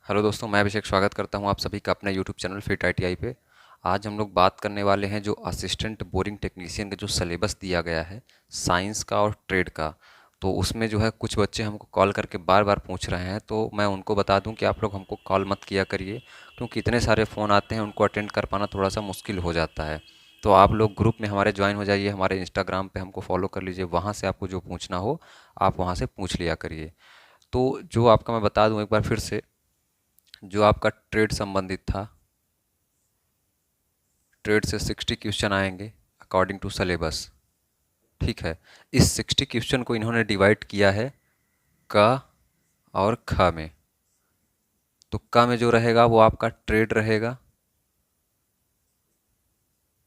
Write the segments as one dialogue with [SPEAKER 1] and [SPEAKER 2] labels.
[SPEAKER 1] Hello दोस्तों, मैं अभिषेक स्वागत करता हूं आप सभी का अपने यूट्यूब चैनल फिट आईटीआई पे। आज हम लोग बात करने वाले हैं जो असिस्टेंट बोरिंग टेक्नीशियन का जो सिलेबस दिया गया है साइंस का और ट्रेड का। तो उसमें जो है कुछ बच्चे हमको कॉल करके बार बार पूछ रहे हैं, तो मैं उनको बता दूं कि आप लोग हमको कॉल मत किया करिए, क्योंकि इतने सारे फ़ोन आते हैं, उनको अटेंड कर पाना थोड़ा सा मुश्किल हो जाता है। तो आप लोग ग्रुप में हमारे ज्वाइन हो जाइए, हमारे इंस्टाग्राम पे हमको फॉलो कर लीजिए, वहाँ से आपको जो पूछना हो आप वहाँ से पूछ लिया करिए। तो जो आपका मैं बता दूं एक बार फिर से, जो आपका ट्रेड संबंधित था, ट्रेड से 60 क्वेश्चन आएंगे अकॉर्डिंग टू सिलेबस। ठीक है। इस 60 क्वेश्चन को इन्होंने डिवाइड किया है क और ख में। तो क में जो रहेगा वो आपका ट्रेड रहेगा।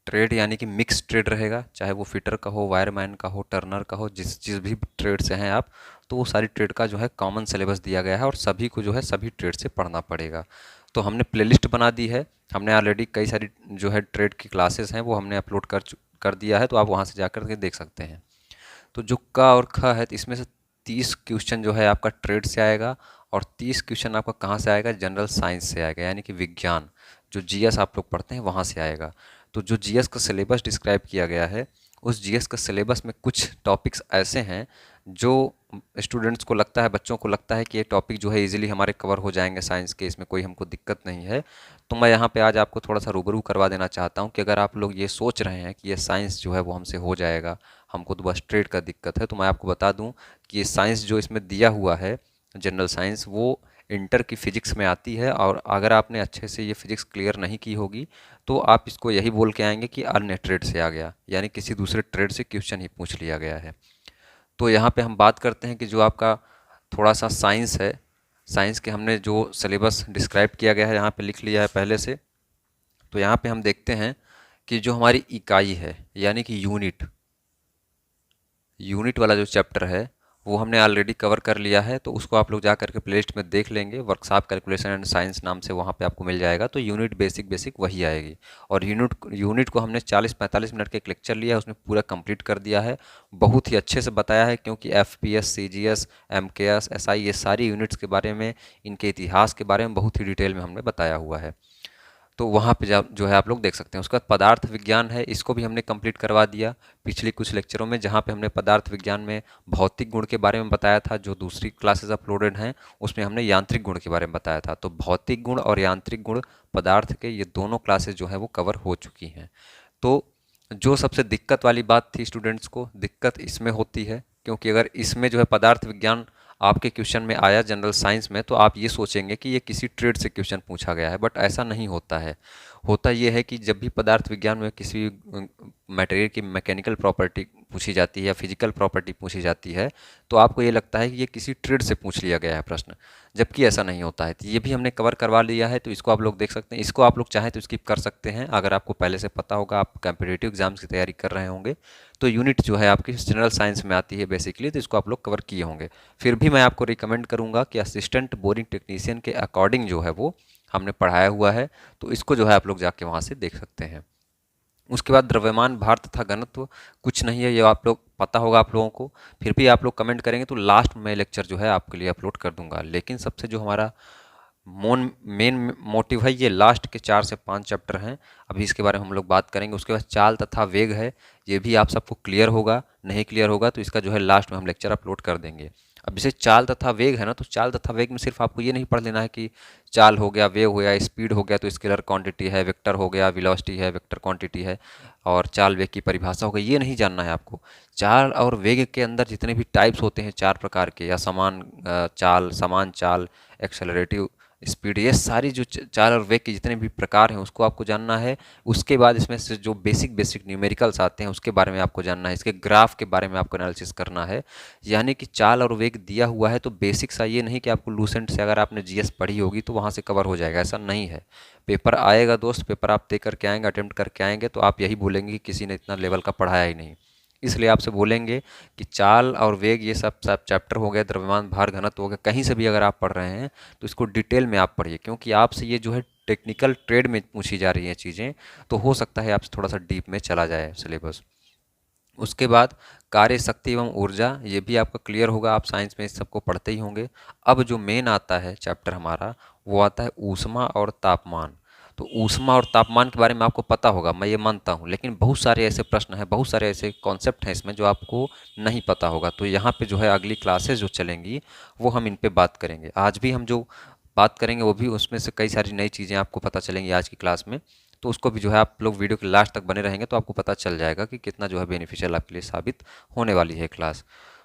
[SPEAKER 1] ट्रेड यानी कि मिक्स ट्रेड रहेगा, चाहे वो फिटर का हो, वायरमैन का हो, टर्नर का हो, जिस भी ट्रेड से हैं आप, तो वो सारी ट्रेड का जो है कॉमन सिलेबस दिया गया है और सभी को जो है सभी ट्रेड से पढ़ना पड़ेगा। तो हमने प्लेलिस्ट बना दी है। हमने ऑलरेडी कई सारी जो है ट्रेड की क्लासेस हैं वो हमने अपलोड कर दिया है, तो आप वहाँ से जाकर के देख सकते हैं। तो जो क और ख है, तो इसमें से 30 क्वेश्चन जो है आपका ट्रेड से आएगा और 30 क्वेश्चन आपका कहाँ से आएगा, जनरल साइंस से आएगा, यानी कि विज्ञान, जो जीएस आप लोग पढ़ते हैं वहाँ से आएगा। तो जो जीएस का सिलेबस डिस्क्राइब किया गया है, उस जीएस का सिलेबस में कुछ टॉपिक्स ऐसे हैं जो स्टूडेंट्स को लगता है, बच्चों को लगता है कि ये टॉपिक जो है इजीली हमारे कवर हो जाएंगे साइंस के, इसमें कोई हमको दिक्कत नहीं है। तो मैं यहाँ पे आज आपको थोड़ा सा रूबरू करवा देना चाहता हूँ कि अगर आप लोग ये सोच रहे हैं कि ये साइंस जो है वो हमसे हो जाएगा, हमको तो बस ट्रेड का दिक्कत है, तो मैं आपको बता दूं कि ये साइंस जो इसमें दिया हुआ है, जनरल साइंस, वो इंटर की फिजिक्स में आती है। और अगर आपने अच्छे से ये फिजिक्स क्लियर नहीं की होगी तो आप इसको यही बोल के आएंगे कि अन्य ट्रेड से आ गया, यानी किसी दूसरे ट्रेड से क्वेश्चन ही पूछ लिया गया है। तो यहाँ पे हम बात करते हैं कि जो आपका थोड़ा सा साइंस है, साइंस के हमने जो सिलेबस डिस्क्राइब किया गया है यहाँ पे लिख लिया है पहले से। तो यहाँ पे हम देखते हैं कि जो हमारी इकाई है, यानी कि यूनिट, यूनिट वाला जो चैप्टर है वो हमने ऑलरेडी कवर कर लिया है। तो उसको आप लोग जा करके प्लेलिस्ट में देख लेंगे, वर्कशॉप कैलकुलेशन एंड साइंस नाम से वहाँ पे आपको मिल जाएगा। तो यूनिट बेसिक बेसिक वही आएगी। और यूनिट को हमने 40-45 मिनट के एक लेक्चर लिया है, उसमें पूरा कंप्लीट कर दिया है। बहुत ही अच्छे से बताया है, क्योंकि एफ पी एस, सी जी एस, एम के एस, एस आई, ये सारी यूनिट्स के बारे में, इनके इतिहास के बारे में बहुत ही डिटेल में हमने बताया हुआ है। तो वहाँ पे जो है आप लोग देख सकते हैं। उसके बाद पदार्थ विज्ञान है, इसको भी हमने कंप्लीट करवा दिया पिछले कुछ लेक्चरों में, जहाँ पे हमने पदार्थ विज्ञान में भौतिक गुण के बारे में बताया था। जो दूसरी क्लासेस अपलोडेड हैं उसमें हमने यांत्रिक गुण के बारे में बताया था। तो भौतिक गुण और यांत्रिक गुण पदार्थ के, ये दोनों क्लासेस जो है वो कवर हो चुकी हैं। तो जो सबसे दिक्कत वाली बात थी, स्टूडेंट्स को दिक्कत इसमें होती है, क्योंकि अगर इसमें जो है पदार्थ विज्ञान आपके क्वेश्चन में आया जनरल साइंस में, तो आप ये सोचेंगे कि ये किसी ट्रेड से क्वेश्चन पूछा गया है, बट ऐसा नहीं होता है। होता ये है कि जब भी पदार्थ विज्ञान में किसी मटेरियल की मैकेनिकल प्रॉपर्टी पूछी जाती है या फिजिकल प्रॉपर्टी पूछी जाती है, तो आपको ये लगता है कि ये किसी ट्रेड से पूछ लिया गया है प्रश्न, जबकि ऐसा नहीं होता है। तो ये भी हमने कवर करवा लिया है, तो इसको आप लोग देख सकते हैं। इसको आप लोग चाहें तो स्किप कर सकते हैं, अगर आपको पहले से पता होगा, आप कॉम्पिटिटिव एग्जाम्स की तैयारी कर रहे होंगे। तो यूनिट जो है आपकी जनरल साइंस में आती है बेसिकली, तो इसको आप लोग कवर किए होंगे। फिर भी मैं आपको रिकमेंड करूंगा कि असिस्टेंट बोरिंग टेक्नीशियन के अकॉर्डिंग जो है वो हमने पढ़ाया हुआ है, तो इसको जो है आप लोग जाके वहाँ से देख सकते हैं। उसके बाद द्रव्यमान, भार तथा घनत्व कुछ नहीं है, ये आप लोग पता होगा आप लोगों को। फिर भी आप लोग कमेंट करेंगे तो लास्ट में लेक्चर जो है आपके लिए अपलोड कर दूंगा। लेकिन सबसे जो हमारा मेन मोटिव है, ये लास्ट के 4 से 5 चैप्टर हैं, अभी इसके बारे में हम लोग बात करेंगे। उसके बाद चाल तथा वेग है, ये भी आप सबको क्लियर होगा। नहीं क्लियर होगा तो इसका जो है लास्ट में हम लेक्चर अपलोड कर देंगे। अब जैसे चाल तथा वेग है ना, तो चाल तथा वेग में सिर्फ आपको ये नहीं पढ़ लेना है कि चाल हो गया, वेग हो गया, स्पीड हो गया तो स्केलर क्वांटिटी है, वेक्टर हो गया, वेलोसिटी है, वेक्टर क्वांटिटी है, और चाल वेग की परिभाषा हो गई, ये नहीं जानना है आपको। चाल और वेग के अंदर जितने भी टाइप्स होते हैं 4 प्रकार के, या चाल, समान चाल, एक्सेलरेटिव स्पीड, ये सारी जो चाल और वेग के जितने भी प्रकार हैं उसको आपको जानना है। उसके बाद इसमें से जो बेसिक बेसिक न्यूमेरिकल्स आते हैं उसके बारे में आपको जानना है, इसके ग्राफ के बारे में आपको एनालिसिस करना है। यानी कि चाल और वेग दिया हुआ है तो बेसिक सा ये नहीं कि आपको लूसेंट से, अगर आपने जीएस पढ़ी होगी तो वहाँ से कवर हो जाएगा, ऐसा नहीं है। पेपर आएगा दोस्त, पेपर आप दे करके आएंगे, अटेम्प्ट करके आएंगे, तो आप यही बोलेंगे कि किसी ने इतना लेवल का पढ़ाया ही नहीं। इसलिए आपसे बोलेंगे कि चाल और वेग ये सब सब चैप्टर हो गए, द्रव्यमान, भार, घनत्व हो गया, कहीं से भी अगर आप पढ़ रहे हैं तो इसको डिटेल में आप पढ़िए, क्योंकि आपसे ये जो है टेक्निकल ट्रेड में पूछी जा रही हैं चीज़ें, तो हो सकता है आपसे थोड़ा सा डीप में चला जाए सिलेबस। उसके बाद कार्य शक्ति एवं ऊर्जा, ये भी आपका क्लियर होगा, आप साइंस में इस सबको पढ़ते ही होंगे। अब जो मेन आता है चैप्टर हमारा, वो आता है ऊष्मा और तापमान। तो ऊष्मा और तापमान के बारे में आपको पता होगा, मैं ये मानता हूँ, लेकिन बहुत सारे ऐसे प्रश्न हैं, बहुत सारे ऐसे कॉन्सेप्ट हैं इसमें जो आपको नहीं पता होगा। तो यहाँ पे जो है अगली क्लासेस जो चलेंगी वो हम इन पे बात करेंगे। आज भी हम जो बात करेंगे वो भी उसमें से कई सारी नई चीज़ें आपको पता चलेंगी आज की क्लास में। तो उसको भी जो है आप लोग वीडियो के लास्ट तक बने रहेंगे तो आपको पता चल जाएगा कि कितना जो है बेनिफिशियल आपके लिए साबित होने वाली है क्लास।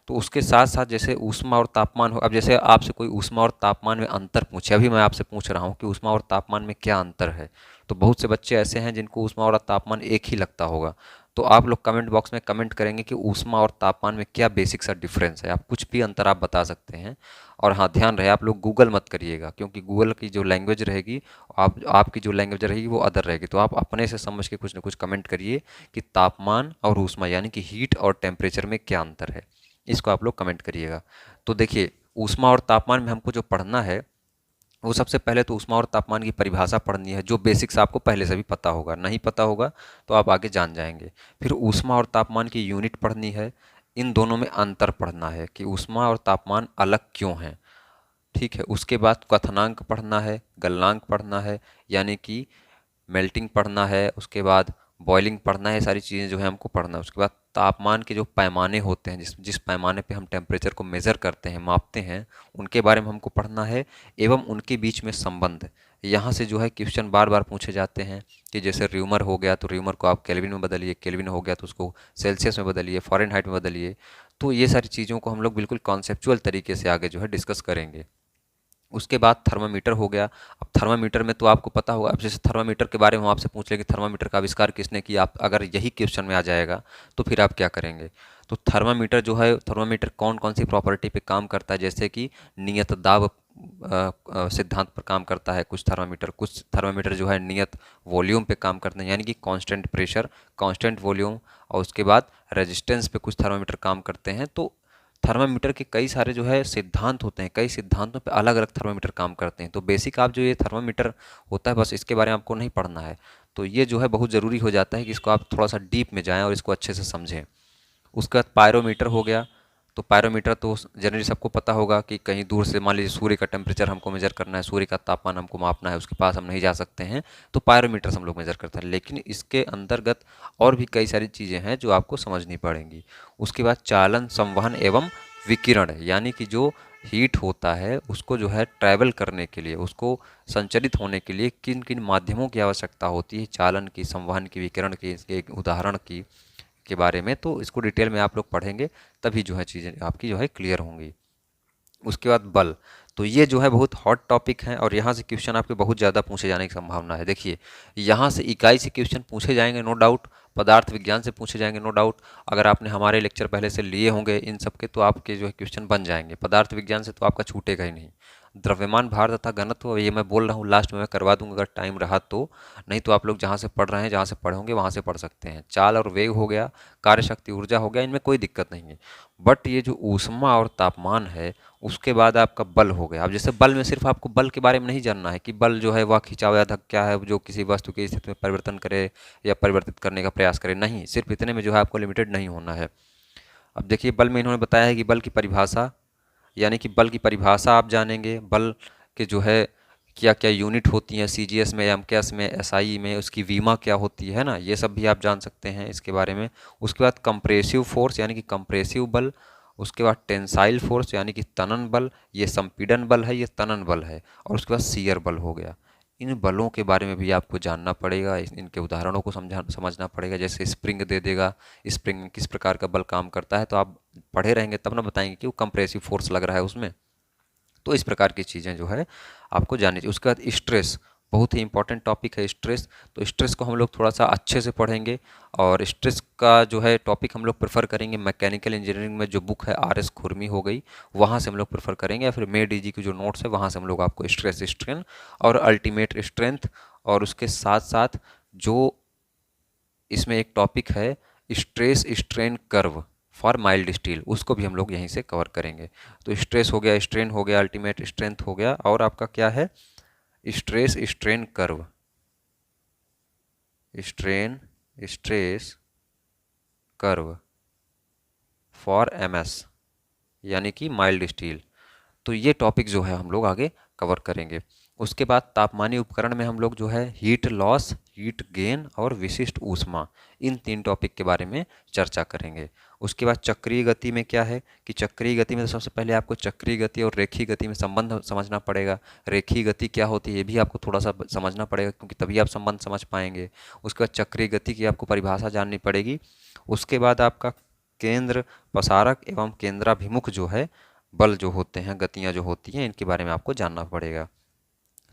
[SPEAKER 1] तो उसके साथ साथ जैसे ऊष्मा और तापमान हो, अब जैसे आपसे कोई ऊष्मा और तापमान में अंतर पूछे, अभी मैं आपसे पूछ रहा हूँ कि ऊष्मा और तापमान में क्या अंतर है, तो बहुत से बच्चे ऐसे हैं जिनको ऊष्मा और तापमान एक ही लगता होगा। तो आप लोग कमेंट बॉक्स में कमेंट करेंगे कि ऊष्मा और तापमान में क्या बेसिक सा डिफरेंस है, आप कुछ भी अंतर आप बता सकते हैं। और हाँ, ध्यान रहे आप लोग गूगल मत करिएगा, क्योंकि गूगल की जो लैंग्वेज रहेगी, आपकी जो लैंग्वेज रहेगी वो अदर रहेगी। तो आप अपने से समझ के कुछ ना कुछ कमेंट करिए कि तापमान और ऊष्मा यानी कि हीट और टेम्परेचर में क्या अंतर है, इसको आप लोग कमेंट करिएगा। तो देखिए, ऊष्मा और तापमान में हमको जो पढ़ना है, वो सबसे पहले तो ऊष्मा और तापमान की परिभाषा पढ़नी है, जो बेसिक्स आपको पहले से भी पता होगा, नहीं पता होगा तो आप आगे जान जाएंगे। फिर ऊष्मा और तापमान की यूनिट पढ़नी है, इन दोनों में अंतर पढ़ना है कि ऊष्मा और तापमान अलग क्यों हैं। ठीक है, उसके बाद क्वथनांक पढ़ना है, गलनांक पढ़ना है यानी कि मेल्टिंग पढ़ना है, उसके बाद बॉइलिंग पढ़ना है, सारी चीज़ें जो है हमको पढ़ना है। उसके बाद तापमान के जो पैमाने होते हैं, जिस जिस पैमाने पे हम टेम्परेचर को मेज़र करते हैं, मापते हैं, उनके बारे में हमको पढ़ना है, एवं उनके बीच में संबंध। यहाँ से जो है क्वेश्चन बार बार पूछे जाते हैं कि जैसे र्यूमर हो गया तो र्यूमर को आप केल्विन में बदलिए, केल्विन हो गया तो उसको सेल्सियस में बदलिए, फ़ारेनहाइट में बदलिए। तो ये सारी चीज़ों को हम लोग बिल्कुल कॉन्सेप्चुअल तरीके से आगे जो है डिस्कस करेंगे। उसके बाद थर्मामीटर हो गया। अब थर्मामीटर में तो आपको पता होगा, अब जैसे थर्मामीटर के बारे में हम आपसे पूछ ले कि थर्मामीटर का आविष्कार किसने किया, आप अगर यही क्वेश्चन में आ जाएगा तो फिर आप क्या करेंगे। तो थर्मामीटर जो है, थर्मामीटर कौन कौन सी प्रॉपर्टी पे काम करता है, जैसे कि नियत दाब सिद्धांत पर काम करता है कुछ थर्मामीटर जो है नियत वॉल्यूम पे काम करते हैं, यानी कि कांस्टेंट प्रेशर, कांस्टेंट वॉल्यूम। और उसके बाद रेजिस्टेंस पे कुछ थर्मामीटर काम करते हैं। तो थर्मामीटर के कई सारे जो है सिद्धांत होते हैं, कई सिद्धांतों पे अलग अलग थर्मामीटर काम करते हैं। तो बेसिक आप जो ये थर्मामीटर होता है, बस इसके बारे में आपको नहीं पढ़ना है। तो ये जो है बहुत ज़रूरी हो जाता है कि इसको आप थोड़ा सा डीप में जाएं और इसको अच्छे से समझें। उसके बाद पायरोमीटर हो गया। तो पायरोमीटर तो जनरली सबको पता होगा कि कहीं दूर से मान लीजिए सूर्य का टेम्परेचर हमको मेजर करना है, सूर्य का तापमान हमको मापना है, उसके पास हम नहीं जा सकते हैं, तो पायरोमीटर से हम लोग मेजर करते हैं। लेकिन इसके अंतर्गत और भी कई सारी चीज़ें हैं जो आपको समझनी पड़ेंगी। उसके बाद चालन, संवहन एवं विकिरण, यानी कि जो हीट होता है उसको जो है ट्रैवल करने के लिए, उसको संचरित होने के लिए किन किन माध्यमों की आवश्यकता होती है, चालन की, संवहन की, विकिरण की, इसके एक उदाहरण की के बारे में। तो इसको डिटेल में आप लोग पढ़ेंगे, तभी जो है चीज़ें आपकी जो है क्लियर होंगी। उसके बाद बल, तो ये जो है बहुत हॉट टॉपिक है और यहाँ से क्वेश्चन आपके बहुत ज़्यादा पूछे जाने की संभावना है। देखिए, यहाँ से इकाई से क्वेश्चन पूछे जाएंगे नो डाउट, पदार्थ विज्ञान से पूछे जाएंगे नो डाउट। अगर आपने हमारे लेक्चर पहले से लिए होंगे इन सब के, तो आपके जो है क्वेश्चन बन जाएंगे। पदार्थ विज्ञान से तो आपका छूटेगा ही नहीं। द्रव्यमान, भार तथा घनत्व, ये मैं बोल रहा हूँ लास्ट में मैं करवा दूंगा अगर टाइम रहा तो, नहीं तो आप लोग जहाँ से पढ़ रहे हैं, जहाँ से पढ़े होंगे वहाँ से पढ़ सकते हैं। चाल और वेग हो गया, कार्य शक्ति, ऊर्जा हो गया, इनमें कोई दिक्कत नहीं है। बट ये जो ऊष्मा और तापमान है, उसके बाद आपका बल हो गया। अब जैसे बल में सिर्फ आपको बल के बारे में नहीं जानना है कि बल जो है वह खिंचाव या धक्का है जो किसी वस्तु की स्थिति में परिवर्तन करे या परिवर्तित करने का प्रयास करे, नहीं, सिर्फ इतने में जो है आपको लिमिटेड नहीं होना है। अब देखिए, बल में इन्होंने बताया है कि बल की परिभाषा, यानी कि बल की परिभाषा आप जानेंगे, बल के जो है क्या क्या यूनिट होती हैं, सीजीएस में, एमकेएस में, एसआई में, उसकी वीमा क्या होती है ना, ये सब भी आप जान सकते हैं इसके बारे में। उसके बाद कंप्रेसिव फोर्स यानी कि कंप्रेसिव बल। उसके बाद टेंसाइल फोर्स यानी कि तनन बल, ये संपीड़न बल है, ये तनन बल है। और उसके बाद शियर बल हो गया। इन बलों के बारे में भी आपको जानना पड़ेगा, इनके उदाहरणों को समझना पड़ेगा। जैसे स्प्रिंग दे देगा, स्प्रिंग में किस प्रकार का बल काम करता है, तो आप पढ़े रहेंगे तब ना बताएंगे कि वो कंप्रेसिव फोर्स लग रहा है उसमें। तो इस प्रकार की चीज़ें जो है आपको जाननी चाहिए। उसके बाद स्ट्रेस, बहुत ही इंपॉर्टेंट टॉपिक है स्ट्रेस। तो स्ट्रेस को हम लोग थोड़ा सा अच्छे से पढ़ेंगे, और स्ट्रेस का जो है टॉपिक हम लोग प्रेफर करेंगे मैकेनिकल इंजीनियरिंग में जो बुक है आर एस खुरमी हो गई, वहाँ से हम लोग प्रेफर करेंगे, या फिर मेड ईजी की जो नोट्स है वहाँ से हम लोग आपको स्ट्रेस, स्ट्रेन और अल्टीमेट स्ट्रेंथ, और उसके साथ साथ जो इसमें एक टॉपिक है stress strain curve for mild steel, उसको भी हम लोग यहीं से कवर करेंगे। तो स्ट्रेस हो गया, स्ट्रेन हो गया, अल्टीमेट स्ट्रेंथ हो गया, और आपका क्या है, stress strain curve, strain stress curve, for MS यानी कि माइल्ड स्टील। तो ये टॉपिक जो है हम लोग आगे कवर करेंगे। उसके बाद तापमानीय उपकरण में हम लोग जो है हीट लॉस, हीट गेन और विशिष्ट ऊष्मा, इन 3 टॉपिक के बारे में चर्चा करेंगे। उसके बाद चक्रीय गति में क्या है कि चक्रीय गति में तो सबसे पहले आपको चक्रीय गति और रेखीय गति में संबंध समझना पड़ेगा। रेखीय गति क्या होती है ये भी आपको थोड़ा सा समझना पड़ेगा, क्योंकि तभी आप संबंध समझ पाएंगे। उसके बाद चक्रीय गति की आपको परिभाषा जाननी पड़ेगी। उसके बाद आपका केंद्र पसारक एवं केंद्राभिमुख जो है बल जो होते हैं, गतियां जो होती हैं, इनके बारे में आपको जानना पड़ेगा।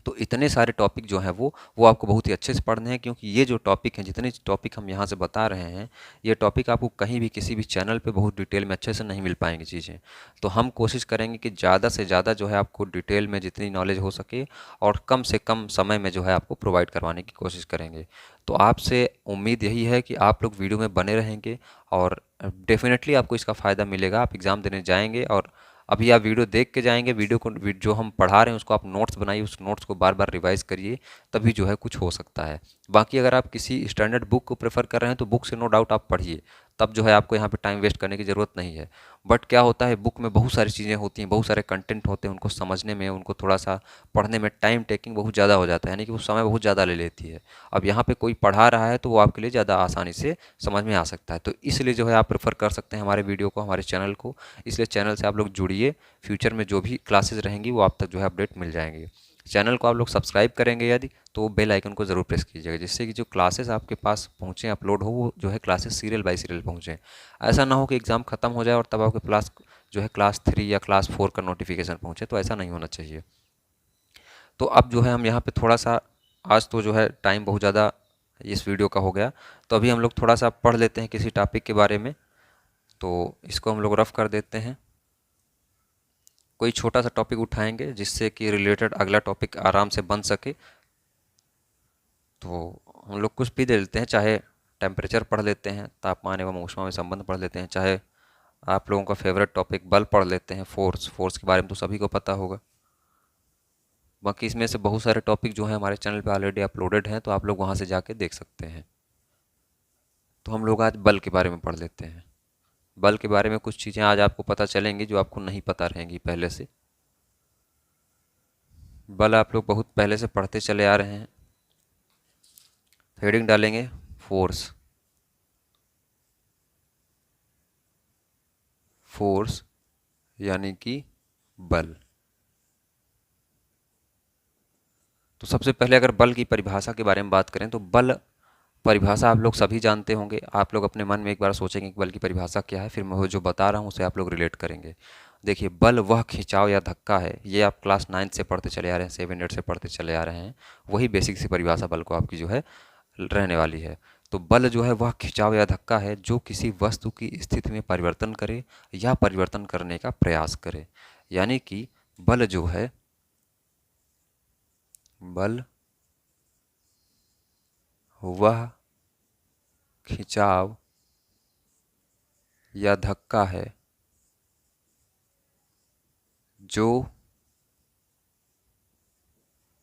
[SPEAKER 1] तो इतने सारे टॉपिक जो हैं वो आपको बहुत ही अच्छे से पढ़ने हैं, क्योंकि ये जो टॉपिक हैं, जितने टॉपिक हम यहाँ से बता रहे हैं, ये टॉपिक आपको कहीं भी किसी भी चैनल पे बहुत डिटेल में अच्छे से नहीं मिल पाएंगी चीज़ें। तो हम कोशिश करेंगे कि ज़्यादा से ज़्यादा जो है आपको डिटेल में जितनी नॉलेज हो सके और कम से कम समय में जो है आपको प्रोवाइड करवाने की कोशिश करेंगे। तो आपसे उम्मीद यही है कि आप लोग वीडियो में बने रहेंगे और डेफिनेटली आपको इसका फ़ायदा मिलेगा। आप एग्ज़ाम देने जाएंगे और अभी आप वीडियो देख के जाएंगे, वीडियो को जो हम पढ़ा रहे हैं उसको आप नोट्स बनाइए, उस नोट्स को बार बार रिवाइज करिए, तभी जो है कुछ हो सकता है। बाकी अगर आप किसी स्टैंडर्ड बुक को प्रेफर कर रहे हैं तो बुक से नो डाउट आप पढ़िए, तब जो है आपको यहाँ पे टाइम वेस्ट करने की ज़रूरत नहीं है। बट क्या होता है, बुक में बहुत सारी चीज़ें होती हैं, बहुत सारे कंटेंट होते हैं, उनको समझने में, उनको थोड़ा सा पढ़ने में टाइम टेकिंग बहुत ज़्यादा हो जाता है, यानी कि वो समय बहुत ज़्यादा ले लेती है। अब यहाँ पे कोई पढ़ा रहा है तो वो आपके लिए ज़्यादा आसानी से समझ में आ सकता है। तो इसलिए जो है आप प्रेफर कर सकते हैं हमारे वीडियो को, हमारे चैनल को। इसलिए चैनल से आप लोग जुड़िए, फ्यूचर में जो भी क्लासेस रहेंगी वो आप तक जो है अपडेट मिल जाएंगी। चैनल को आप लोग सब्सक्राइब करेंगे यदि, तो बेल आइकन को ज़रूर प्रेस कीजिएगा, जिससे कि जो क्लासेस आपके पास पहुँचें, अपलोड हो, वो जो है क्लासेस सीरियल बाय सीरियल पहुँचें। ऐसा ना हो कि एग्ज़ाम ख़त्म हो जाए और तब आपके पास जो है क्लास 3 या क्लास 4 का नोटिफिकेशन पहुँचे, तो ऐसा नहीं होना चाहिए। तो अब जो है हम यहाँ पे थोड़ा सा, आज तो जो है टाइम बहुत ज़्यादा इस वीडियो का हो गया, तो अभी हम लोग थोड़ा सा पढ़ लेते हैं किसी टॉपिक के बारे में। तो इसको हम लोग रफ कर देते हैं, कोई छोटा सा टॉपिक उठाएंगे जिससे कि रिलेटेड अगला टॉपिक आराम से बन सके। तो हम लोग कुछ भी दे लेते हैं, चाहे टेम्परेचर पढ़ लेते हैं, तापमान एवं ऊष्मा में संबंध पढ़ लेते हैं, चाहे आप लोगों का फेवरेट टॉपिक बल पढ़ लेते हैं, फोर्स, फोर्स के बारे में तो सभी को पता होगा। बाकी इसमें से बहुत सारे टॉपिक जो हैं हमारे चैनल पे ऑलरेडी अपलोडेड हैं, तो आप लोग वहाँ से जाके देख सकते हैं। तो हम लोग आज बल के बारे में पढ़ लेते हैं। बल के बारे में कुछ चीज़ें आज आपको पता चलेंगी जो आपको नहीं पता रहेंगी पहले से। बल आप लोग बहुत पहले से पढ़ते चले आ रहे हैं। हेडिंग डालेंगे फोर्स। फोर्स यानी कि बल। तो सबसे पहले अगर बल की परिभाषा के बारे में बात करें तो बल परिभाषा आप लोग सभी जानते होंगे। आप लोग अपने मन में एक बार सोचेंगे कि बल की परिभाषा क्या है, फिर मैं वो जो बता रहा हूँ उसे आप लोग रिलेट करेंगे। देखिए, बल वह खिंचाव या धक्का है, ये आप क्लास 9 से पढ़ते चले आ रहे हैं, 7 8 से पढ़ते चले आ रहे हैं। वही बेसिक सी परिभाषा बल को आपकी जो है रहने वाली है। तो बल जो है वह खिंचाव या धक्का है जो किसी वस्तु की स्थिति में परिवर्तन करे या परिवर्तन करने का प्रयास करे। यानी कि बल जो है, बल वह खिंचाव या धक्का है जो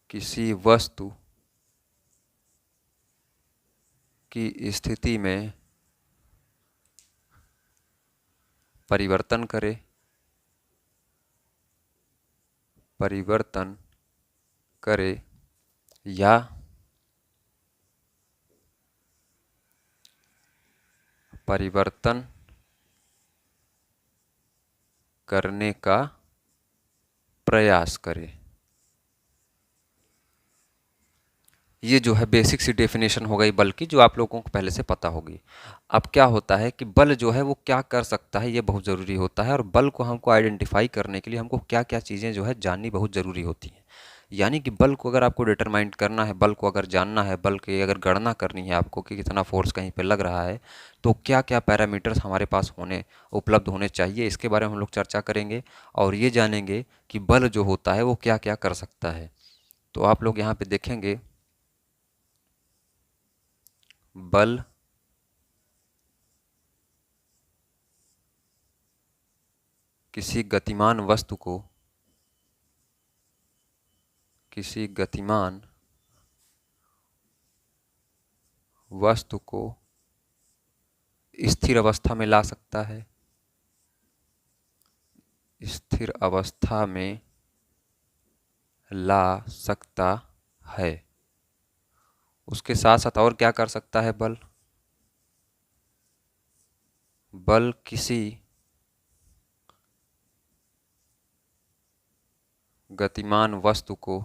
[SPEAKER 1] किसी वस्तु की स्थिति में परिवर्तन करे, परिवर्तन करे या परिवर्तन करने का प्रयास करे। ये जो है बेसिक सी डेफिनेशन हो गई बल की, जो आप लोगों को पहले से पता होगी। अब क्या होता है कि बल जो है वो क्या कर सकता है, ये बहुत ज़रूरी होता है। और बल को हमको आइडेंटिफाई करने के लिए हमको क्या क्या चीज़ें जो है जाननी बहुत ज़रूरी होती हैं। यानी कि बल को अगर आपको डिटरमाइन करना है, बल को अगर जानना है, बल की अगर गणना करनी है आपको कि कितना फोर्स कहीं पे लग रहा है, तो क्या क्या पैरामीटर्स हमारे पास उपलब्ध होने चाहिए, इसके बारे में हम लोग चर्चा करेंगे। और ये जानेंगे कि बल जो होता है वो क्या क्या कर सकता है। तो आप लोग यहाँ पे देखेंगे, बल किसी गतिमान वस्तु को, किसी गतिमान वस्तु को स्थिर अवस्था में ला सकता है, स्थिर अवस्था में ला सकता है। उसके साथ साथ और क्या कर सकता है बल? बल किसी गतिमान वस्तु को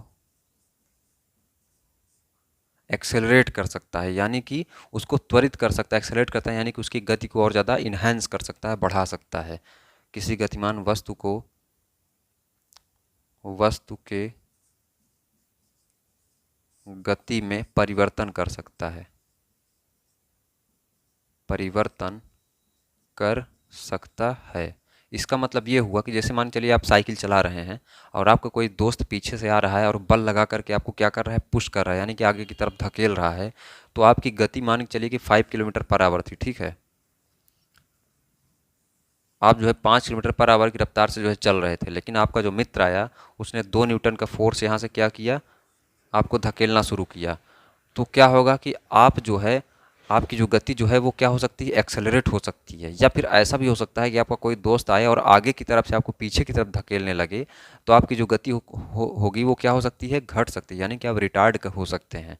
[SPEAKER 1] एक्सेलरेट कर सकता है, यानी कि उसको त्वरित कर सकता है। एक्सेलरेट करता है यानी कि उसकी गति को और ज़्यादा इन्हेंस कर सकता है, बढ़ा सकता है। किसी गतिमान वस्तु के गति में परिवर्तन कर सकता है, परिवर्तन कर सकता है। इसका मतलब ये हुआ कि जैसे मान चलिए आप साइकिल चला रहे हैं और आपका कोई दोस्त पीछे से आ रहा है और बल लगा करके आपको क्या कर रहा है, पुश कर रहा है, यानी कि आगे की तरफ धकेल रहा है। तो आपकी गति मान के चलिए कि 5 किलोमीटर पर आवर थी, ठीक है। आप जो है 5 किलोमीटर पर आवर की रफ्तार से जो है चल रहे थे, लेकिन आपका जो मित्र आया उसने 2 न्यूटन का फोर्स यहाँ से क्या किया, आपको धकेलना शुरू किया। तो क्या होगा कि आप जो है, आपकी जो गति जो है वो क्या हो सकती है, एक्सेलरेट हो सकती है। या फिर ऐसा भी हो सकता है कि आपका कोई दोस्त आए और आगे की तरफ से आपको पीछे की तरफ धकेलने लगे, तो आपकी जो गति होगी वो क्या हो सकती है, घट सकती है, यानी कि आप रिटार्ड हो सकते हैं।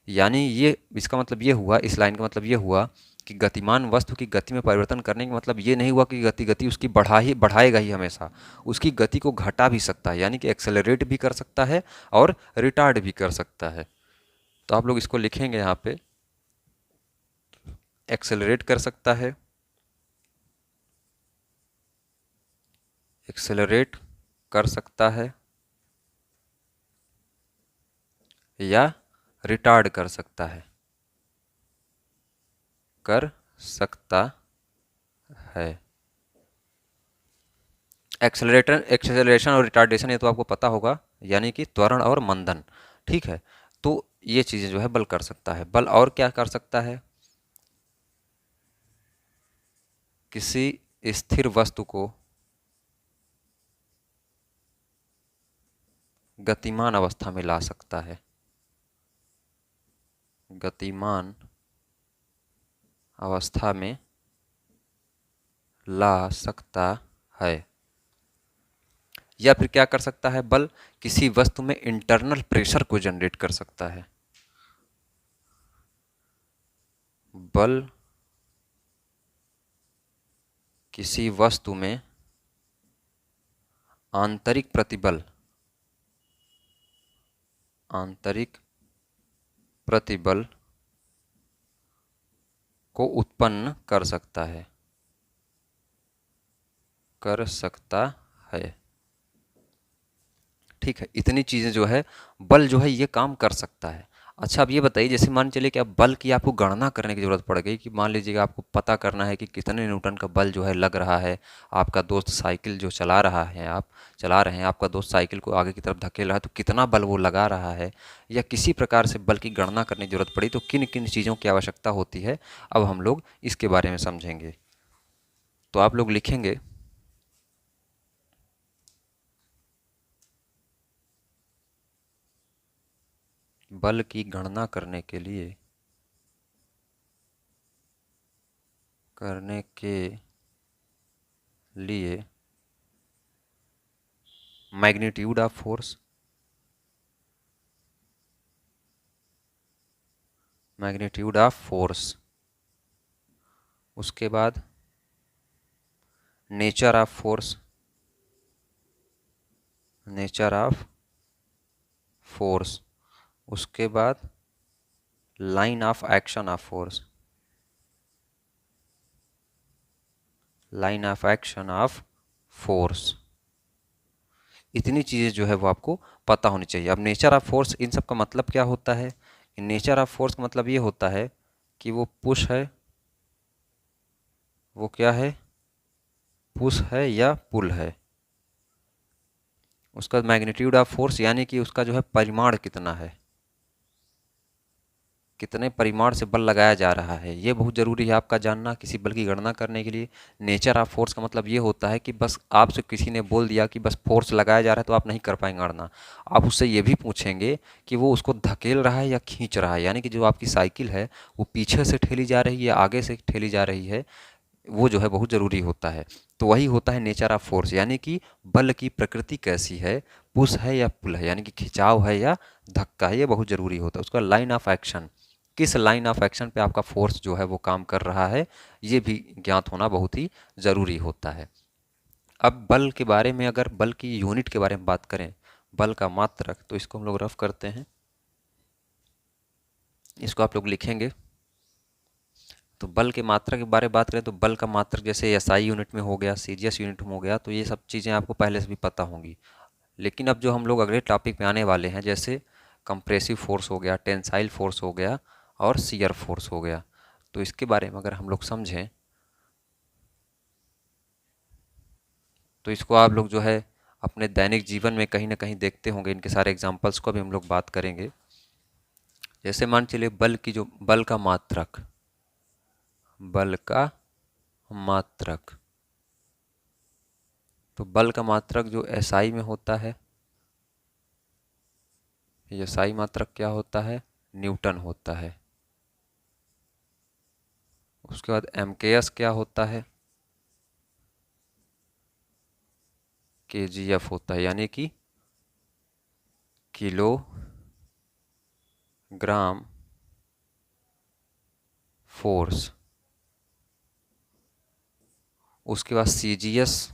[SPEAKER 1] यानी ये इसका मतलब ये हुआ, इस लाइन का मतलब ये हुआ कि गतिमान वस्तु की गति में परिवर्तन करने का मतलब ये नहीं हुआ कि गति उसकी बढ़ाएगा ही हमेशा। उसकी गति को घटा भी सकता है, यानी कि एक्सेलरेट भी कर सकता है और रिटार्ड भी कर सकता है। तो आप लोग इसको लिखेंगे यहाँ पे, एक्सेलरेट कर सकता है, एक्सेलरेट कर सकता है या रिटार्ड कर सकता है, कर सकता है। एक्सेलरेशन और रिटार्डेशन ये तो आपको पता होगा, यानी कि त्वरण और मंदन, ठीक है। तो ये चीज़ें जो है बल कर सकता है। बल और क्या कर सकता है, किसी स्थिर वस्तु को गतिमान अवस्था में ला सकता है, गतिमान अवस्था में ला सकता है। या फिर क्या कर सकता है बल, किसी वस्तु में इंटरनल प्रेशर को जनरेट कर सकता है। बल किसी वस्तु में आंतरिक प्रतिबल, आंतरिक प्रतिबल को उत्पन्न कर सकता है, कर सकता है, ठीक है। इतनी चीज़ें जो है बल जो है ये काम कर सकता है। अच्छा अब ये बताइए, जैसे मान चलिए कि अब बल की आपको गणना करने की ज़रूरत पड़ गई, कि मान लीजिएगा आपको पता करना है कि कितने न्यूटन का बल जो है लग रहा है। आपका दोस्त साइकिल जो चला रहा है, आप चला रहे हैं, आपका दोस्त साइकिल को आगे की तरफ धकेल रहा है, तो कितना बल वो लगा रहा है, या किसी प्रकार से बल की गणना करने की ज़रूरत पड़ी तो किन किन चीज़ों की आवश्यकता होती है, अब हम लोग इसके बारे में समझेंगे। तो आप लोग लिखेंगे, बल की गणना करने के लिए magnitude of force, magnitude of force, उसके बाद nature of force, nature of force, उसके बाद line of action of force, line of action of force. इतनी चीज़ें जो है वो आपको पता होनी चाहिए। अब नेचर ऑफ फोर्स, इन सब का मतलब क्या होता है, नेचर ऑफ फोर्स का मतलब ये होता है कि वो पुश है, वो क्या है, पुश है या पुल है। उसका मैग्नीट्यूड ऑफ फोर्स यानी कि उसका जो है परिमाण कितना है, कितने परिमाण से बल लगाया जा रहा है, ये बहुत ज़रूरी है आपका जानना किसी बल की गणना करने के लिए। नेचर ऑफ फोर्स का मतलब ये होता है कि बस आपसे किसी ने बोल दिया कि बस फोर्स लगाया जा रहा है तो आप नहीं कर पाएंगे गणना। आप उससे ये भी पूछेंगे कि वो उसको धकेल रहा है या खींच रहा है, यानी कि जो आपकी साइकिल है वो पीछे से ठेली जा रही है या आगे से ठेली जा रही है, वो जो है बहुत ज़रूरी होता है। तो वही होता है नेचर ऑफ फोर्स, यानी कि बल की प्रकृति कैसी है, पुश है या पुल है, यानी कि खिंचाव है या धक्का है, ये बहुत ज़रूरी होता है। उसका लाइन ऑफ एक्शन, किस लाइन ऑफ एक्शन पे आपका फोर्स जो है वो काम कर रहा है, ये भी ज्ञात होना बहुत ही ज़रूरी होता है। अब बल के बारे में, अगर बल की यूनिट के बारे में बात करें, बल का मात्रक, तो इसको हम लोग रफ करते हैं। इसको आप लोग लिखेंगे। तो बल के मात्रक के बारे में बात करें तो बल का मात्रक जैसे एसआई यूनिट में हो गया, सीजीएस यूनिट में हो गया, तो ये सब चीज़ें आपको पहले से भी पता होंगी। लेकिन अब जो हम लोग अगले टॉपिक में आने वाले हैं, जैसे कंप्रेसिव फोर्स हो गया, टेंसाइल फोर्स हो गया और शियर फोर्स हो गया, तो इसके बारे में अगर हम लोग समझें तो इसको आप लोग जो है अपने दैनिक जीवन में कहीं ना कहीं देखते होंगे। इनके सारे एग्जाम्पल्स को भी हम लोग बात करेंगे। जैसे मान चलिए बल का मात्रक, बल का मात्रक, तो बल का मात्रक जो एसआई में होता है, एसआई मात्रक क्या होता है, न्यूटन होता है। उसके बाद एमकेएस क्या होता है, केजीएफ होता है, यानी कि किलोग्राम फोर्स। उसके बाद सीजीएस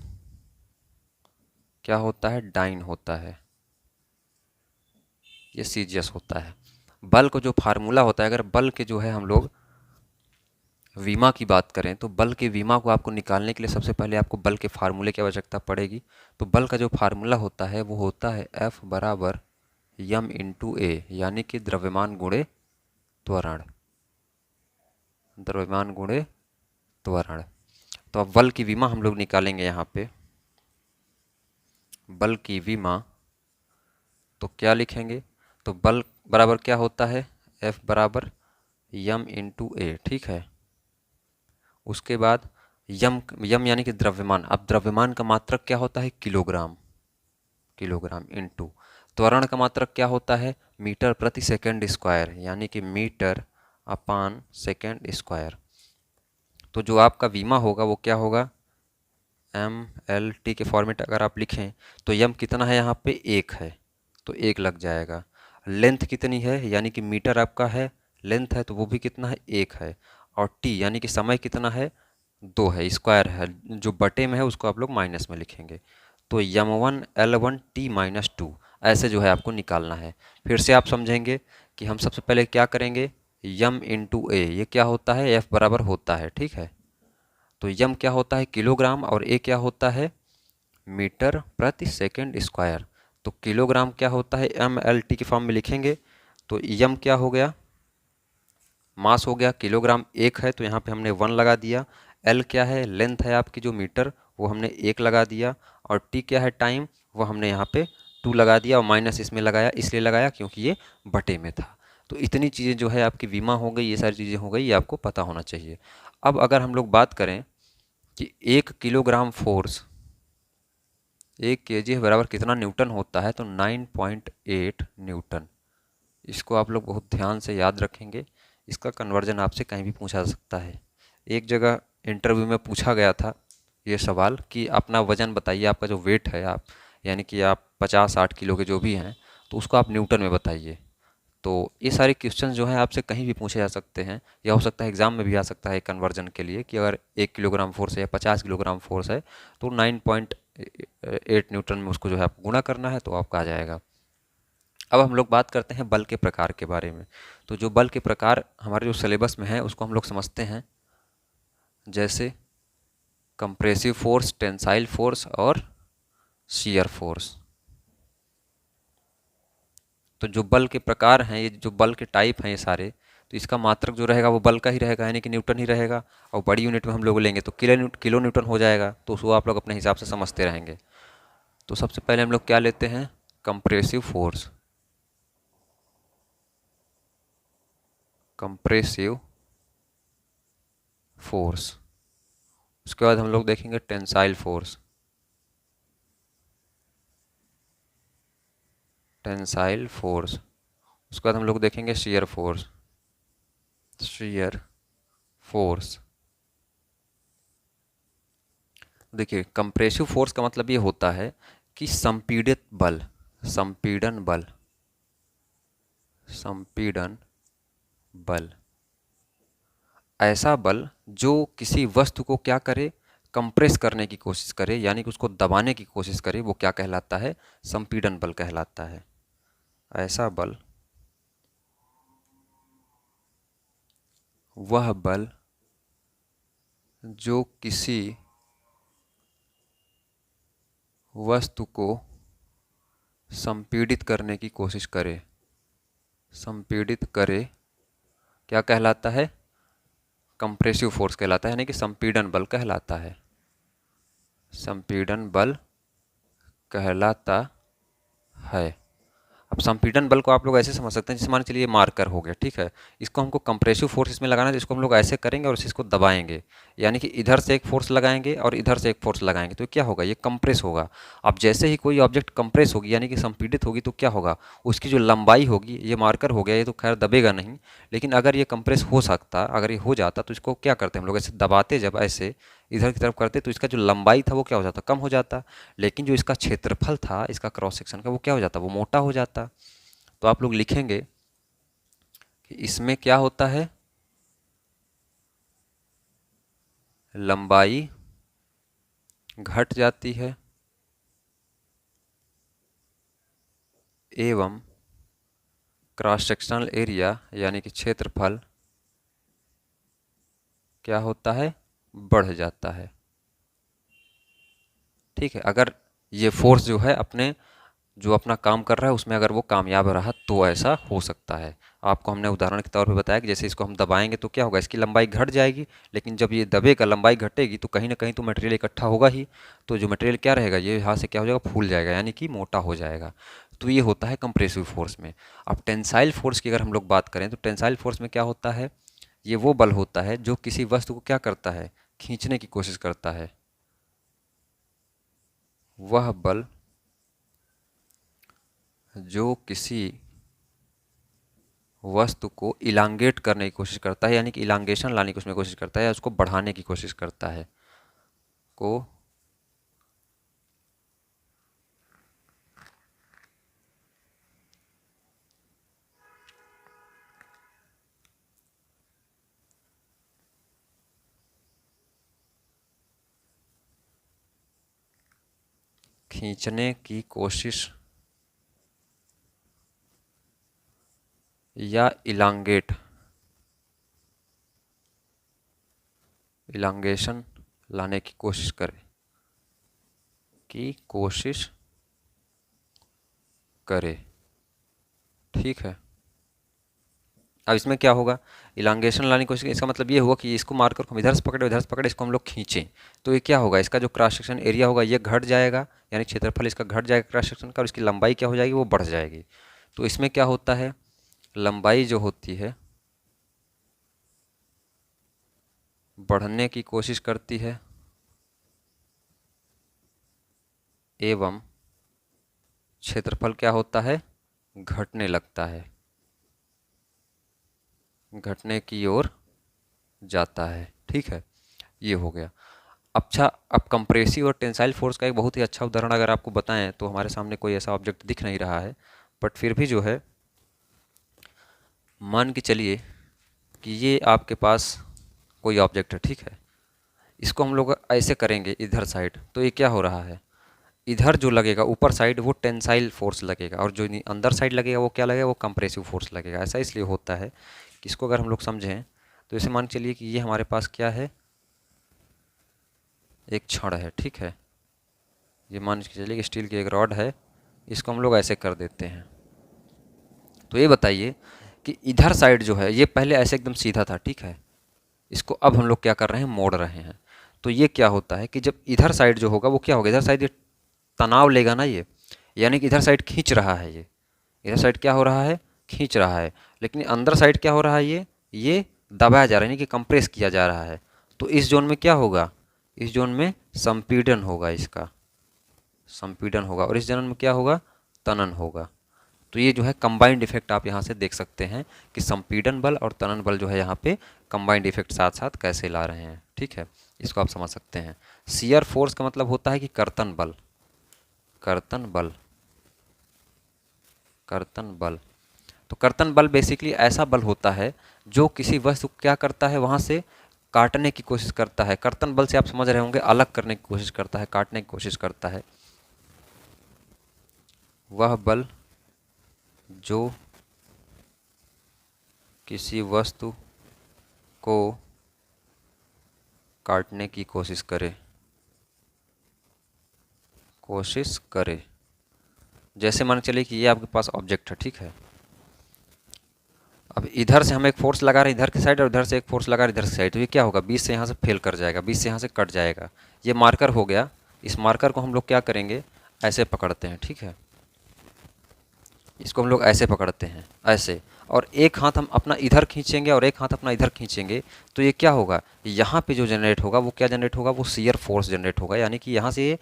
[SPEAKER 1] क्या होता है, डाइन होता है, ये सीजीएस होता है। बल को जो फार्मूला होता है, अगर बल के जो है हम लोग विमा की बात करें तो बल के विमा को आपको निकालने के लिए सबसे पहले आपको बल के फार्मूले की आवश्यकता पड़ेगी। तो बल का जो फार्मूला होता है वो होता है F बराबर यम इंटू ए, यानी कि द्रव्यमान गुणे त्वरण, द्रव्यमान गुणे त्वरण। तो अब बल की विमा हम लोग निकालेंगे यहाँ पे। बल की विमा तो क्या लिखेंगे, तो बल बराबर क्या होता है, F बराबर यम इंटू ए, ठीक है। उसके बाद यम, यम यानी कि द्रव्यमान। अब द्रव्यमान का मात्रक क्या होता है, किलोग्राम, किलोग्राम इंटू त्वरण का मात्रक क्या होता है, मीटर प्रति सेकंड स्क्वायर, यानी कि मीटर अपान सेकंड स्क्वायर। तो जो आपका विमा होगा वो क्या होगा, एम एल टी के फॉर्मेट अगर आप लिखें तो यम कितना है यहाँ पे, एक है, तो एक लग जाएगा। लेंथ कितनी है, यानी कि मीटर आपका है, लेंथ है तो वो भी कितना है, एक है। और टी यानी कि समय कितना है, दो है, स्क्वायर है, जो बटे में है उसको आप लोग माइनस में लिखेंगे। तो m1 L1 T-2 ऐसे जो है आपको निकालना है। फिर से आप समझेंगे कि हम सबसे पहले क्या करेंगे, यम इंटू ए, ये क्या होता है, एफ बराबर होता है, ठीक है। तो यम क्या होता है, किलोग्राम, और ए क्या होता है, मीटर प्रति सेकंड स्क्वायर। तो किलोग्राम क्या होता है, एम एल टी के फॉर्म में लिखेंगे। तो यम क्या हो गया, मास हो गया, किलोग्राम एक है तो यहाँ पे हमने 1 लगा दिया। एल क्या है, लेंथ है आपकी जो मीटर, वो हमने 1 लगा दिया। और टी क्या है, टाइम, वो हमने यहाँ पे 2 लगा दिया, और माइनस इसमें लगाया, इसलिए लगाया क्योंकि ये बटे में था। तो इतनी चीज़ें जो है आपकी बीमा हो गई, ये सारी चीज़ें हो गई, ये आपको पता होना चाहिए। अब अगर हम लोग बात करें कि 1 किलोग्राम फोर्स 1 kg बराबर कितना न्यूटन होता है, तो 9.8 न्यूटन। इसको आप लोग बहुत ध्यान से याद रखेंगे। इसका कन्वर्जन आपसे कहीं भी पूछा जा सकता है। एक जगह इंटरव्यू में पूछा गया था ये सवाल कि अपना वजन बताइए, आपका जो वेट है, आप यानी कि आप 50-60 किलो के जो भी हैं, तो उसको आप न्यूटन में बताइए। तो ये सारे क्वेश्चन जो हैं आपसे कहीं भी पूछे जा सकते हैं, या हो सकता है एग्जाम में भी आ सकता है कन्वर्जन के लिए, कि अगर 1 किलोग्राम फोर्स है या 50 किलोग्राम फोर्स है तो 9.8 न्यूटन में उसको जो है आपको गुणा करना है, तो आपका आ जाएगा। अब हम लोग बात करते हैं बल के प्रकार के बारे में। तो जो बल के प्रकार हमारे जो सिलेबस में है उसको हम लोग समझते हैं, जैसे कंप्रेसिव फोर्स, टेंसाइल फोर्स और शियर फोर्स। तो जो बल के प्रकार हैं, ये जो बल के टाइप हैं ये सारे, तो इसका मात्रक जो रहेगा वो बल का ही रहेगा, यानी कि न्यूटन ही रहेगा। और बड़ी यूनिट में हम लोग लेंगे तो किलो न्यूटन हो जाएगा, तो उसको आप लोग अपने हिसाब से समझते रहेंगे। तो सबसे पहले हम लोग क्या लेते हैं, कंप्रेसिव फोर्स, कंप्रेसिव फोर्स। उसके बाद हम लोग देखेंगे टेंसाइल फोर्स, टेंसाइल फोर्स। उसके बाद हम लोग देखेंगे शियर फोर्स, शियर फोर्स। देखिए कंप्रेसिव फोर्स का मतलब ये होता है कि संपीड़ित बल, संपीड़न बल, संपीड़न बल, ऐसा बल जो किसी वस्तु को क्या करे, कंप्रेस करने की कोशिश करे, यानी कि उसको दबाने की कोशिश करे, वो क्या कहलाता है, संपीड़न बल कहलाता है। ऐसा बल, वह बल जो किसी वस्तु को संपीड़ित करने की कोशिश करे, संपीड़ित करे, क्या कहलाता है, कंप्रेसिव फोर्स कहलाता है, यानी कि संपीड़न बल कहलाता है, संपीड़न बल कहलाता है। अब संपीड़न बल को आप लोग ऐसे समझ सकते हैं, जैसे मान चलिए ये मार्कर हो गया, ठीक है, इसको हमको कंप्रेसिव फोर्स इसमें लगाना है, तो इसको हम लोग ऐसे करेंगे और इसको दबाएंगे, यानी कि इधर से एक फोर्स लगाएंगे और इधर से एक फोर्स लगाएंगे, तो क्या होगा, ये कंप्रेस होगा। अब जैसे ही कोई ऑब्जेक्ट कंप्रेस होगी यानी कि संपीड़ित होगी, तो क्या होगा, उसकी जो लंबाई होगी, ये मार्कर हो गया, ये तो खैर दबेगा नहीं, लेकिन अगर ये कंप्रेस हो सकता, अगर ये हो जाता, तो इसको क्या करते हम लोग, ऐसे दबाते, जब ऐसे इधर की तरफ करते, तो इसका जो लंबाई था वो क्या हो जाता, कम हो जाता, लेकिन जो इसका क्षेत्रफल था, इसका क्रॉस सेक्शन का, वो क्या हो जाता, वो मोटा हो जाता। तो आप लोग लिखेंगे कि इसमें क्या होता है, लंबाई घट जाती है एवं क्रॉस सेक्शनल एरिया यानी कि क्षेत्रफल क्या होता है, बढ़ जाता है। ठीक है, अगर ये फोर्स जो है अपने जो अपना काम कर रहा है उसमें अगर वो कामयाब रहा तो ऐसा हो सकता है। आपको हमने उदाहरण के तौर पे बताया कि जैसे इसको हम दबाएंगे तो क्या होगा, इसकी लंबाई घट जाएगी, लेकिन जब ये दबेगा, लंबाई घटेगी, तो कहीं ना कहीं तो मटेरियल इकट्ठा होगा ही, तो जो मटेरियल क्या रहेगा, ये यहाँ से क्या हो जाएगा, फूल जाएगा, यानी कि मोटा हो जाएगा। तो ये होता है कंप्रेसिव फोर्स में। अब टेंसाइल फोर्स की अगर हम लोग बात करें, तो टेंसाइल फोर्स में क्या होता है, ये वो बल होता है जो किसी वस्तु को क्या करता है, खींचने की कोशिश करता है। वह बल जो किसी वस्तु को इलांगेट करने की कोशिश करता है, यानी कि इलांगेशन लाने की उसमें कोशिश करता है, या उसको बढ़ाने की कोशिश करता है, को खींचने की कोशिश या इलांगेशन लाने की कोशिश करे, करे। ठीक है, अब इसमें क्या होगा, इलांगेशन लाने की कोशिश, इसका मतलब ये हुआ कि इसको मारकर हम इधर से पकड़े, उधर से पकड़े, इसको हम लोग खींचें, तो ये क्या होगा, इसका जो क्रॉस सेक्शन एरिया होगा ये घट जाएगा, यानी क्षेत्रफल इसका घट जाएगा क्रॉस सेक्शन का, और इसकी लंबाई क्या हो जाएगी, वो बढ़ जाएगी। तो इसमें क्या होता है, लंबाई जो होती है बढ़ने की कोशिश करती है एवं क्षेत्रफल क्या होता है, घटने लगता है, घटने की ओर जाता है। ठीक है, ये हो गया। अच्छा, अब कंप्रेसिव और टेंसाइल फोर्स का एक बहुत ही अच्छा उदाहरण अगर आपको बताएं, तो हमारे सामने कोई ऐसा ऑब्जेक्ट दिख नहीं रहा है, बट फिर भी जो है मान के चलिए कि ये आपके पास कोई ऑब्जेक्ट है, ठीक है, इसको हम लोग ऐसे करेंगे इधर साइड, तो ये क्या हो रहा है, इधर जो लगेगा ऊपर साइड वो टेंसाइल फोर्स लगेगा, और जो अंदर साइड लगेगा वो क्या लगेगा, वो कंप्रेसिव फोर्स लगेगा। ऐसा इसलिए होता है कि इसको अगर हम लोग समझें, तो इसे मान चलिए कि ये हमारे पास क्या है, एक छड़ है, ठीक है, ये मान के चलिए कि स्टील की एक रॉड है, इसको हम लोग ऐसे कर देते हैं। तो ये बताइए कि इधर साइड जो है ये पहले ऐसे एकदम सीधा था, ठीक है, इसको अब हम लोग क्या कर रहे हैं, मोड़ रहे हैं। तो ये क्या होता है कि जब इधर साइड जो होगा वो क्या होगा, इधर साइड ये तनाव लेगा ना ये, यानी कि इधर साइड खींच रहा है, ये इधर साइड क्या हो रहा है, खींच रहा है, लेकिन अंदर साइड क्या हो रहा है, ये दबाया जा रहा है, यानी कि कंप्रेस किया जा रहा है। तो इस जोन में क्या होगा, इस जोन में संपीड़न होगा, इसका संपीड़न होगा, और इस जोन में क्या होगा, तनन होगा। तो ये जो है कंबाइंड इफेक्ट आप यहाँ से देख सकते हैं कि संपीड़न बल और तनन बल जो है यहाँ पे कंबाइंड इफेक्ट साथ साथ कैसे ला रहे हैं। ठीक है, इसको आप समझ सकते हैं। शियर फोर्स का मतलब होता है कि कर्तन बल, कर्तन बल, कर्तन बल। तो कर्तन बल बेसिकली ऐसा बल होता है जो किसी वस्तु को क्या करता है, वहां से काटने की कोशिश करता है। कर्तन बल से आप समझ रहे होंगे अलग करने की कोशिश करता है, काटने की कोशिश करता है। वह बल जो किसी वस्तु को काटने की कोशिश करे, कोशिश करे। जैसे मान के चलिए कि ये आपके पास ऑब्जेक्ट है, ठीक है। अब इधर से हम एक फोर्स लगा रहे हैं इधर की साइड, और इधर से एक फोर्स लगा रहे हैं इधर की साइड, तो ये क्या होगा, बीच से यहाँ से फेल कर जाएगा, बीच से यहाँ से कट जाएगा। ये मार्कर हो गया। इस मार्कर को हम लोग क्या करेंगे, ऐसे पकड़ते हैं, ठीक है। इसको हम लोग ऐसे पकड़ते हैं, ऐसे, और एक हाथ हम अपना इधर खींचेंगे और एक हाथ अपना इधर खींचेंगे, तो ये क्या होगा, यहाँ पे जो जनरेट होगा वो क्या जनरेट होगा, वो शियर फोर्स जनरेट होगा। यानी कि यहाँ से ये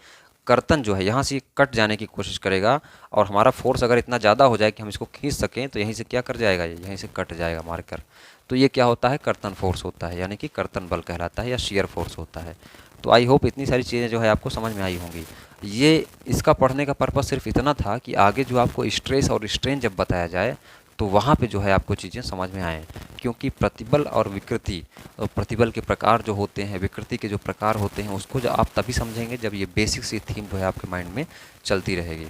[SPEAKER 1] कर्तन जो है यहाँ से कट जाने की कोशिश करेगा, और हमारा फोर्स अगर इतना ज़्यादा हो जाए कि हम इसको खींच सकें, तो यहीं से क्या कर जाएगा, ये यहीं से कट जाएगा मार्कर। तो ये क्या होता है, कर्तन फोर्स होता है, यानी कि कर्तन बल कहलाता है या शियर फोर्स होता है। तो आई होप इतनी सारी चीज़ें जो है आपको समझ में आई होंगी। ये इसका पढ़ने का पर्पस सिर्फ इतना था कि आगे जो आपको स्ट्रेस और स्ट्रेन जब बताया जाए तो वहाँ पे जो है आपको चीज़ें समझ में आएँ। क्योंकि प्रतिबल और विकृति, और प्रतिबल के प्रकार जो होते हैं, विकृति के जो प्रकार होते हैं, उसको जो आप तभी समझेंगे जब ये बेसिक सी थीम जो है आपके माइंड में चलती रहेगी।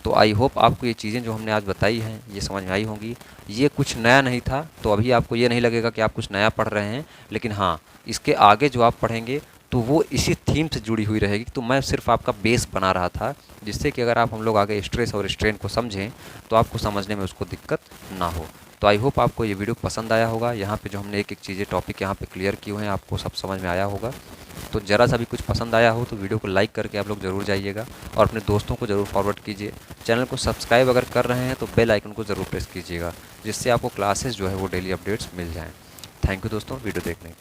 [SPEAKER 1] तो आई होप आपको ये चीज़ें जो हमने आज बताई हैं ये समझ में आई होंगी। ये कुछ नया नहीं था, तो अभी आपको ये नहीं लगेगा कि आप कुछ नया पढ़ रहे हैं, लेकिन हाँ, इसके आगे जो आप पढ़ेंगे तो वो इसी थीम से जुड़ी हुई रहेगी। तो मैं सिर्फ आपका बेस बना रहा था, जिससे कि अगर आप हम लोग आगे स्ट्रेस और स्ट्रेन को समझें तो आपको समझने में उसको दिक्कत ना हो। तो आई होप आपको ये वीडियो पसंद आया होगा। यहाँ पे जो हमने एक एक चीज़ें टॉपिक यहाँ पे क्लियर किए हुए हैं, आपको सब समझ में आया होगा। तो ज़रा सा भी कुछ पसंद आया हो तो वीडियो को लाइक करके आप लोग ज़रूर जाइएगा, और अपने दोस्तों को ज़रूर फॉरवर्ड कीजिए। चैनल को सब्सक्राइब अगर कर रहे हैं तो बेल आइकन को ज़रूर प्रेस कीजिएगा, जिससे आपको क्लासेस जो है वो डेली अपडेट्स मिल जाएँ। थैंक यू दोस्तों वीडियो देखने के लिए।